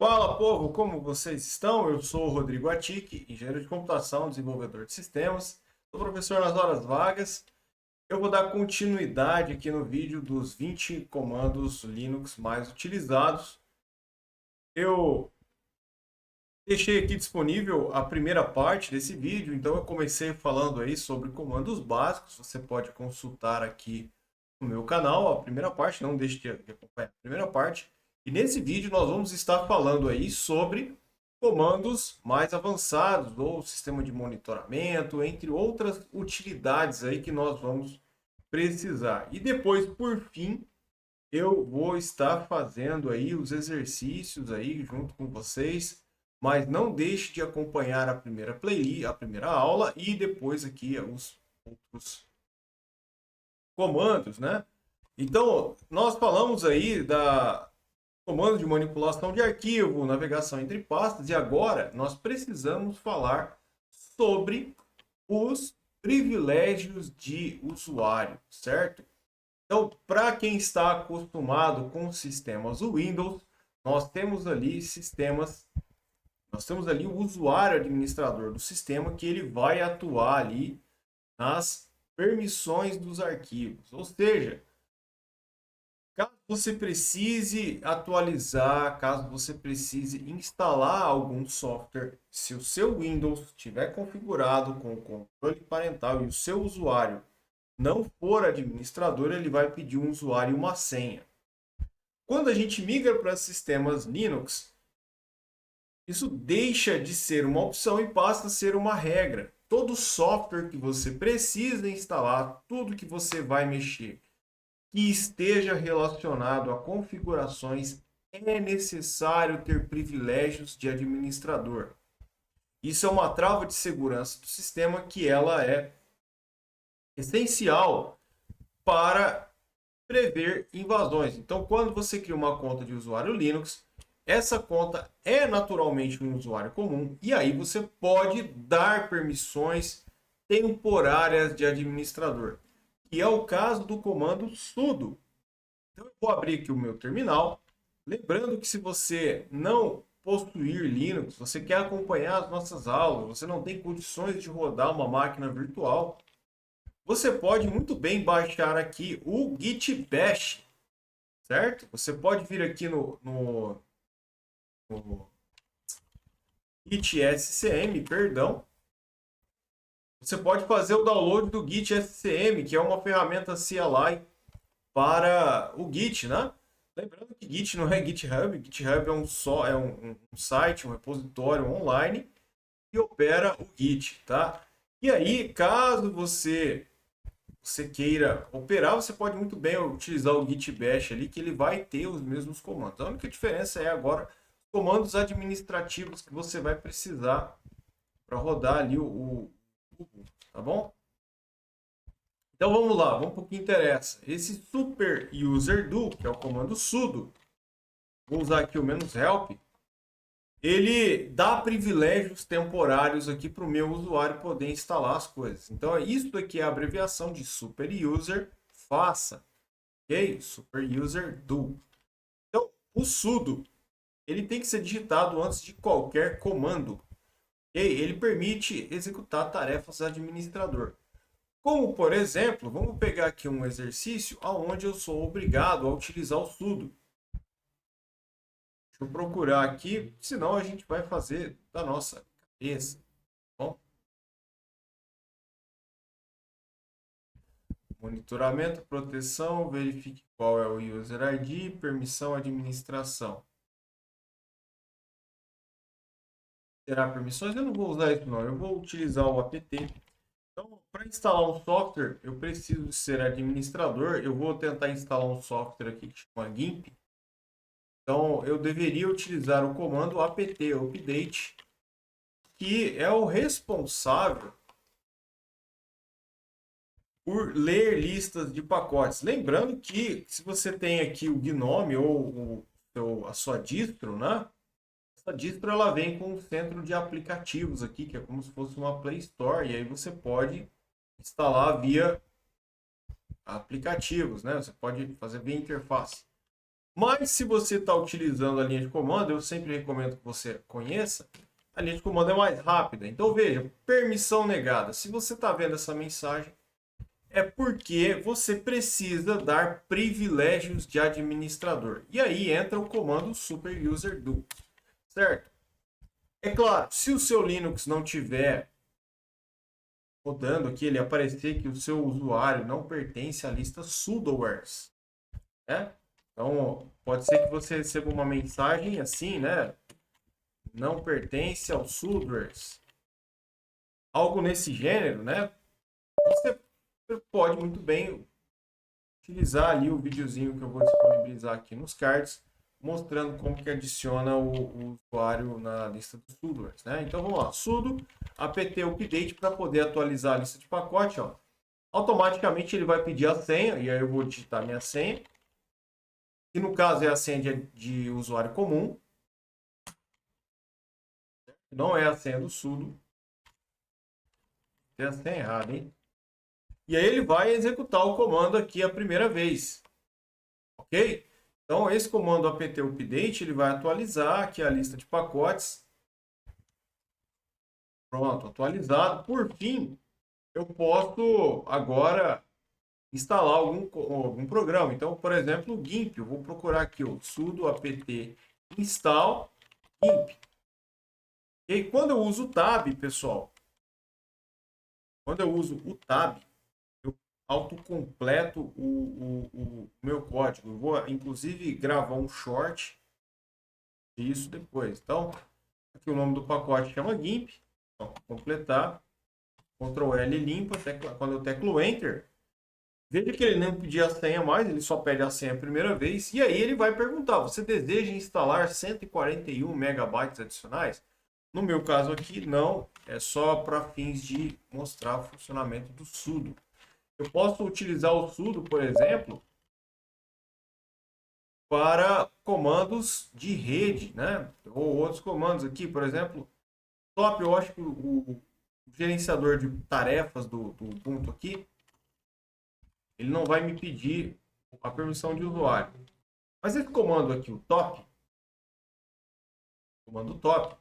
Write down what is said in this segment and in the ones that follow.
Fala, povo, como vocês estão? Eu sou o Rodrigo Atic, engenheiro de computação, desenvolvedor de sistemas, sou professor nas horas vagas. Eu vou dar continuidade aqui no vídeo dos 20 comandos Linux mais utilizados. Eu deixei aqui disponível a primeira parte desse vídeo, então eu comecei falando aí sobre comandos básicos. Você pode consultar aqui no meu canal a primeira parte, não deixe de acompanhar a primeira parte. E nesse vídeo nós vamos estar falando aí sobre comandos mais avançados ou sistema de monitoramento, entre outras utilidades aí que nós vamos precisar. E depois, por fim, eu vou estar fazendo aí os exercícios aí junto com vocês, mas não deixe de acompanhar a primeira playlist, a primeira aula e depois aqui os outros comandos, né? Então, nós falamos aí da comando de manipulação de arquivo, navegação entre pastas, e agora nós precisamos falar sobre os privilégios de usuário, certo? Então, para quem está acostumado com sistemas Windows, nós temos ali o usuário administrador do sistema que ele vai atuar ali nas permissões dos arquivos. Ou seja, caso você precise atualizar, caso você precise instalar algum software, se o seu Windows estiver configurado com o controle parental e o seu usuário não for administrador, ele vai pedir um usuário e uma senha. Quando a gente migra para sistemas Linux, isso deixa de ser uma opção e passa a ser uma regra. Todo software que você precisa instalar, tudo que você vai mexer, que esteja relacionado a configurações, é necessário ter privilégios de administrador. Isso é uma trava de segurança do sistema que ela é essencial para prever invasões. Então, quando você cria uma conta de usuário Linux, essa conta é naturalmente um usuário comum e aí você pode dar permissões temporárias de administrador, que é o caso do comando sudo. Então, eu vou abrir aqui o meu terminal. Lembrando que se você não possuir Linux, você quer acompanhar as nossas aulas, você não tem condições de rodar uma máquina virtual, você pode muito bem baixar aqui o Git Bash, certo? Você pode vir aqui no Git SCM, perdão. Você pode fazer o download do Git SCM, que é uma ferramenta CLI para o Git, né? Lembrando que Git não é GitHub. GitHub é um site, um repositório online que opera o Git, tá? E aí, caso você queira operar, você pode muito bem utilizar o Git Bash ali, que ele vai ter os mesmos comandos. A única diferença é agora os comandos administrativos que você vai precisar para rodar ali o tá bom? Então vamos lá, vamos para o que interessa. Esse super user do, que é o comando sudo, vou usar aqui o "-help", ele dá privilégios temporários aqui para o meu usuário poder instalar as coisas. Então, isso aqui é a abreviação de super user faça, ok? Super user do. Então, o sudo, ele tem que ser digitado antes de qualquer comando, ok? Ele permite executar tarefas administrador. Como, por exemplo, vamos pegar aqui um exercício onde eu sou obrigado a utilizar o sudo. Deixa eu procurar aqui, senão a gente vai fazer da nossa cabeça. Bom, monitoramento, proteção, verifique qual é o user ID, permissão, administração. Terá permissões? Eu não vou usar isso não, eu vou utilizar o apt. Então, para instalar um software, eu preciso ser administrador. Eu vou tentar instalar um software aqui que chama GIMP. Então, eu deveria utilizar o comando apt update, que é o responsável por ler listas de pacotes. Lembrando que se você tem aqui o GNOME ou a sua distro, né? Essa distro ela vem com um centro de aplicativos aqui, que é como se fosse uma Play Store, e aí você pode instalar via aplicativos, né? Você pode fazer via interface. Mas se você está utilizando a linha de comando, eu sempre recomendo que você conheça. A linha de comando é mais rápida. Então veja, permissão negada. Se você está vendo essa mensagem, é porque você precisa dar privilégios de administrador. E aí entra o comando super user do, certo? É claro, se o seu Linux não tiver rodando aqui, ele aparecer que o seu usuário não pertence à lista sudowares, né? Então, pode ser que você receba uma mensagem assim, né? Não pertence ao sudowares. Algo nesse gênero, né? Você pode muito bem utilizar ali o videozinho que eu vou disponibilizar aqui nos cards, mostrando como que adiciona o usuário na lista dos sudoers, né? Então vamos lá, sudo apt update para poder atualizar a lista de pacote, ó. Automaticamente ele vai pedir a senha, e aí eu vou digitar minha senha, que no caso é a senha de usuário comum, não é a senha do sudo, tem a senha errada, hein? E aí ele vai executar o comando aqui a primeira vez, ok? Então, esse comando apt update, ele vai atualizar aqui a lista de pacotes. Pronto, atualizado. Por fim, eu posso agora instalar algum programa. Então, por exemplo, o GIMP. Eu vou procurar aqui o sudo apt install GIMP. E quando eu uso o tab, pessoal, quando eu uso o tab, eu autocompleto o meu código. Eu vou, inclusive, gravar um short disso depois. Então, aqui o nome do pacote chama GIMP. Então, completar. Ctrl L limpa. Quando eu teclo Enter, veja que ele não pedia a senha mais, ele só pede a senha a primeira vez. E aí ele vai perguntar, você deseja instalar 141 megabytes adicionais? No meu caso aqui, não. É só para fins de mostrar o funcionamento do sudo. Eu posso utilizar o sudo, por exemplo, para comandos de rede, né? Ou outros comandos aqui, por exemplo, top, eu acho que o gerenciador de tarefas do Ubuntu aqui, ele não vai me pedir a permissão de usuário. Mas esse comando aqui, o comando top,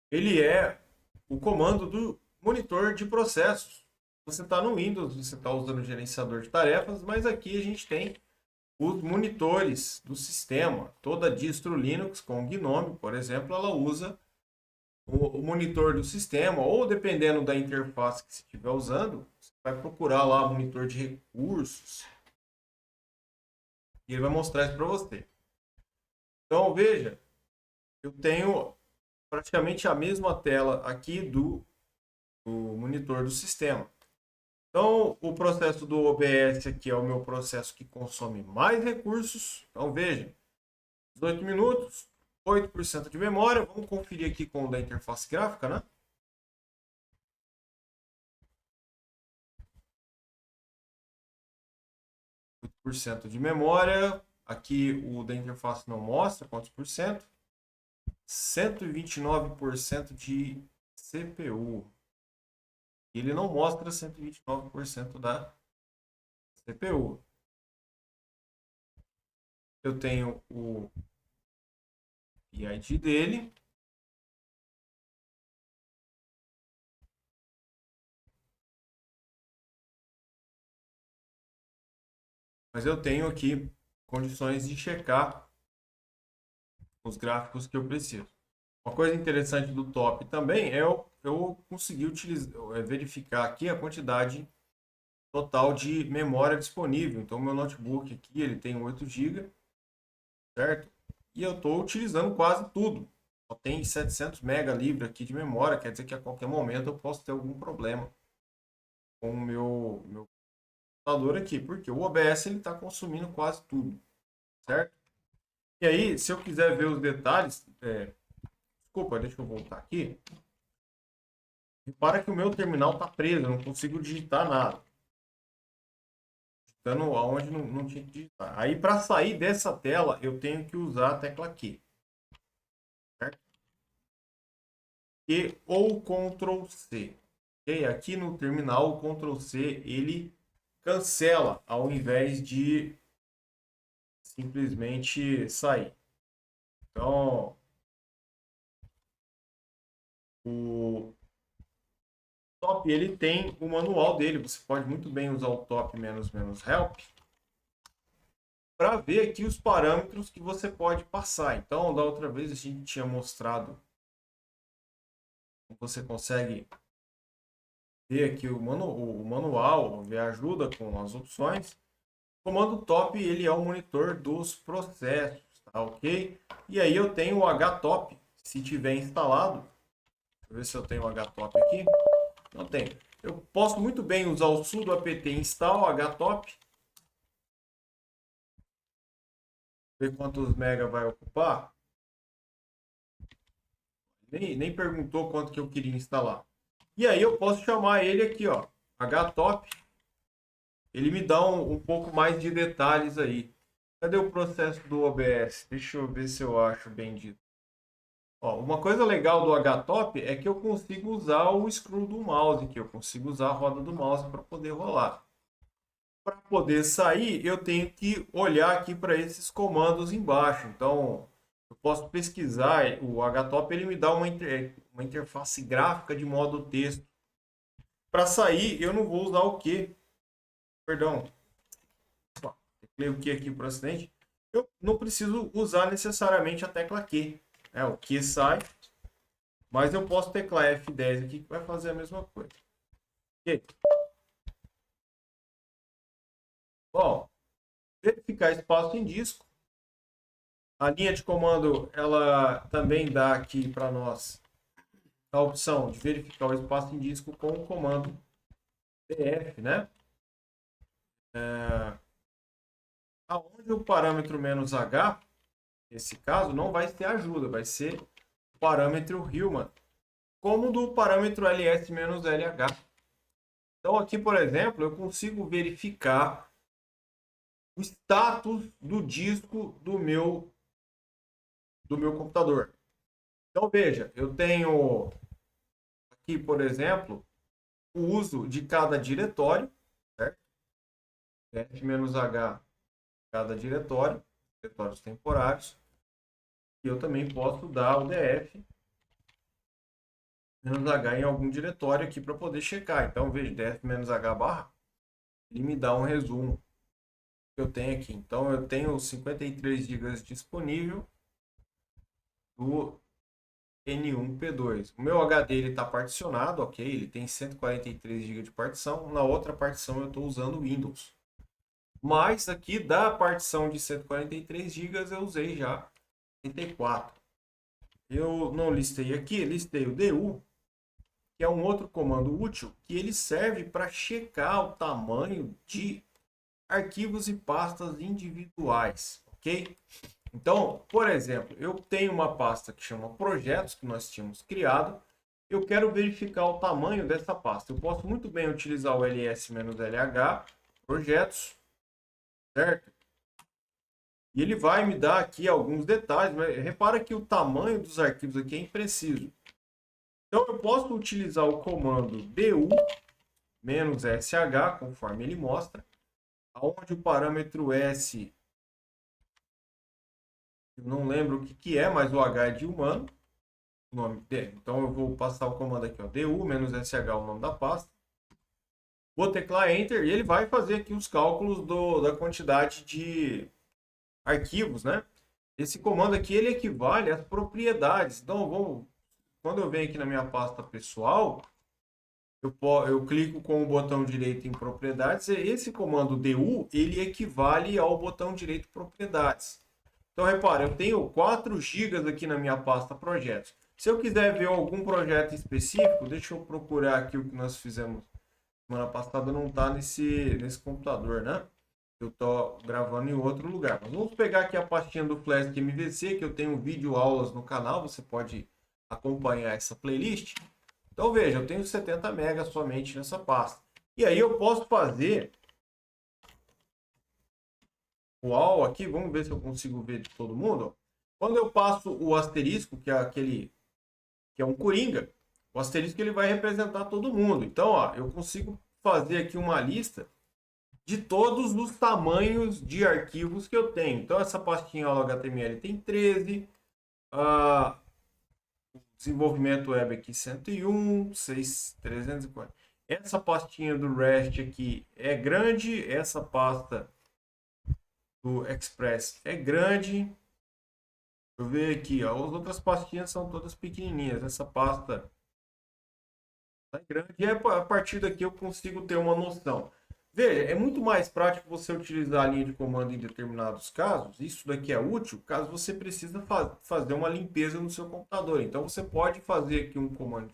ele é o comando do monitor de processos. Você está no Windows, você está usando o gerenciador de tarefas, mas aqui a gente tem os monitores do sistema. Toda distro Linux com GNOME, por exemplo, ela usa o monitor do sistema, ou dependendo da interface que você estiver usando, você vai procurar lá o monitor de recursos e ele vai mostrar isso para você. Então veja, eu tenho praticamente a mesma tela aqui do monitor do sistema. Então o processo do OBS aqui é o meu processo que consome mais recursos. Então veja, 18 minutos, 8% de memória. Vamos conferir aqui com o da interface gráfica, né? 8% de memória. Aqui o da interface não mostra quantos por cento. 129% de CPU. Ele não mostra 129% da CPU. Eu tenho o PID dele. Mas eu tenho aqui condições de checar os gráficos que eu preciso. Uma coisa interessante do top também é eu conseguir verificar aqui a quantidade total de memória disponível. Então, meu notebook aqui ele tem 8 GB, certo? E eu estou utilizando quase tudo. Só tem 700 MB livre aqui de memória, quer dizer que a qualquer momento eu posso ter algum problema com o meu computador aqui, porque o OBS ele está consumindo quase tudo, certo? E aí, se eu quiser ver os detalhes, desculpa, deixa eu voltar aqui. Repara que o meu terminal está preso, eu não consigo digitar nada. Digitando aonde não tinha que digitar. Aí, para sair dessa tela, eu tenho que usar a tecla Q. Certo? Q ou Ctrl C. Okay? Aqui no terminal, o Ctrl C ele cancela, ao invés de simplesmente sair. Então, o top ele tem o manual dele. Você pode muito bem usar o top menos help para ver aqui os parâmetros que você pode passar. Então, da outra vez a gente tinha mostrado como você consegue ver aqui o manual, ver a ajuda com as opções. O comando top ele é o monitor dos processos, tá ok? E aí eu tenho o htop, se tiver instalado. Deixa eu ver se eu tenho o htop aqui. Não tem. Eu posso muito bem usar o sudo apt install htop. Ver quantos mega vai ocupar. Nem perguntou quanto que eu queria instalar. E aí eu posso chamar ele aqui, ó, htop. Ele me dá um pouco mais de detalhes aí. Cadê o processo do OBS? Deixa eu ver se eu acho bem dito. Ó, uma coisa legal do htop é que eu consigo usar o scroll do mouse aqui. Eu consigo usar a roda do mouse para poder rolar. Para poder sair, eu tenho que olhar aqui para esses comandos embaixo. Então, eu posso pesquisar. O htop ele me dá uma interface gráfica de modo texto. Para sair, eu não vou usar o Q. Perdão. Teclei o Q aqui por acidente. Eu não preciso usar necessariamente a tecla Q. O Q sai. Mas eu posso teclar F10 aqui que vai fazer a mesma coisa. Ok. Bom, verificar espaço em disco. A linha de comando, ela também dá aqui para nós a opção de verificar o espaço em disco com o comando df, né? Aonde o parâmetro "-h", nesse caso, não vai ser ajuda, vai ser o parâmetro Hillman, como do parâmetro ls-lh. Então aqui, por exemplo, eu consigo verificar o status do disco do meu computador. Então veja, eu tenho aqui, por exemplo, o uso de cada diretório, certo? F-H cada diretório, diretórios temporários. E eu também posso dar o df -h em algum diretório aqui para poder checar. Então veja, df-h barra, ele me dá um resumo que eu tenho aqui. Então eu tenho 53 GB disponível do N1P2. O meu HD está particionado, ok? Ele tem 143 GB de partição. Na outra partição eu estou usando o Windows. Mas aqui da partição de 143 GB eu usei já 34. Eu não listei aqui, listei o DU, que é um outro comando útil, que ele serve para checar o tamanho de arquivos e pastas individuais, ok? Então, por exemplo, eu tenho uma pasta que chama projetos, que nós tínhamos criado. Eu quero verificar o tamanho dessa pasta. Eu posso muito bem utilizar o ls-lh, projetos, certo? E ele vai me dar aqui alguns detalhes, mas repara que o tamanho dos arquivos aqui é impreciso. Então, eu posso utilizar o comando du-sh, conforme ele mostra, onde o parâmetro s, eu não lembro o que é, mas o h é de humano, o nome dele. Então, eu vou passar o comando aqui, ó, du-sh, o nome da pasta. Vou teclar Enter e ele vai fazer aqui os cálculos da quantidade de arquivos, né? Esse comando aqui, ele equivale às propriedades. Então, quando eu venho aqui na minha pasta pessoal, eu clico com o botão direito em propriedades. E esse comando du, ele equivale ao botão direito propriedades. Então, repara, eu tenho 4 GB aqui na minha pasta projetos. Se eu quiser ver algum projeto específico, deixa eu procurar aqui o que nós fizemos semana passada. Não está nesse computador, né? Eu estou gravando em outro lugar. Mas vamos pegar aqui a pastinha do Flask MVC, que eu tenho vídeo aulas no canal. Você pode acompanhar essa playlist. Então veja, eu tenho 70 MB somente nessa pasta. E aí eu posso fazer o AL aqui. Vamos ver se eu consigo ver de todo mundo. Quando eu passo o asterisco, que é aquele que é um coringa, o asterisco ele vai representar todo mundo. Então, ó, eu consigo fazer aqui uma lista de todos os tamanhos de arquivos que eu tenho. Então, essa pastinha HTML tem 13, desenvolvimento web aqui 101, 340. Essa pastinha do REST aqui é grande, essa pasta do Express é grande. Deixa eu ver aqui, ó, as outras pastinhas são todas pequenininhas. Essa pasta é grande e a partir daqui eu consigo ter uma noção. Veja, é muito mais prático você utilizar a linha de comando em determinados casos. Isso daqui é útil caso você precisa fazer uma limpeza no seu computador. Então você pode fazer aqui um comando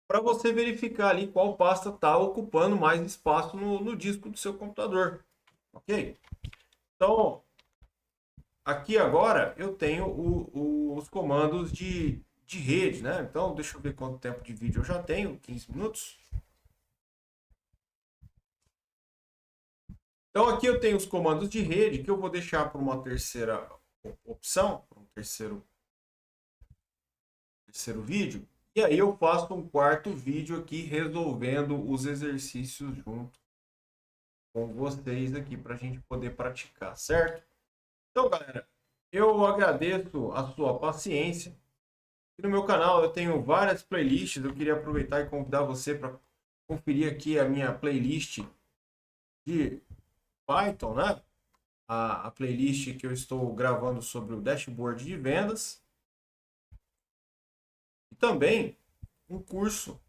para você verificar ali qual pasta está ocupando mais espaço no disco do seu computador. Ok? Então, aqui agora eu tenho os comandos de rede, né? Então, deixa eu ver quanto tempo de vídeo eu já tenho, 15 minutos. Então, aqui eu tenho os comandos de rede, que eu vou deixar para uma terceira opção, para um terceiro vídeo. E aí eu faço um quarto vídeo aqui resolvendo os exercícios junto com vocês aqui para a gente poder praticar, certo? Então, galera, eu agradeço a sua paciência. Aqui no meu canal eu tenho várias playlists. Eu queria aproveitar e convidar você para conferir aqui a minha playlist de Python, né? A playlist que eu estou gravando sobre o dashboard de vendas. E também um curso,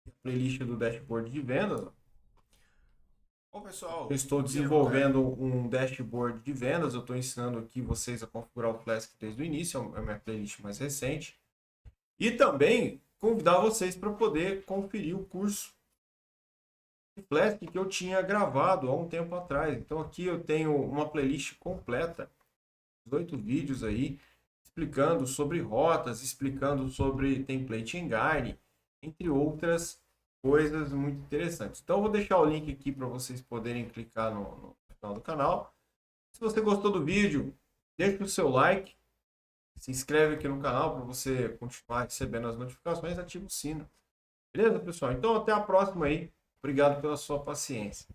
a playlist do dashboard de vendas. Bom, pessoal, eu estou desenvolvendo um dashboard de vendas. Eu estou ensinando aqui vocês a configurar o Flask desde o início, é a minha playlist mais recente. E também convidar vocês para poder conferir o curso de Flask que eu tinha gravado há um tempo atrás. Então aqui eu tenho uma playlist completa, 18 vídeos aí, explicando sobre rotas, explicando sobre template engine, entre outras coisas muito interessantes. Então eu vou deixar o link aqui para vocês poderem clicar no final do canal. Se você gostou do vídeo, deixe o seu like, se inscreve aqui no canal para você continuar recebendo as notificações e ativa o sino. Beleza, pessoal? Então até a próxima aí. Obrigado pela sua paciência.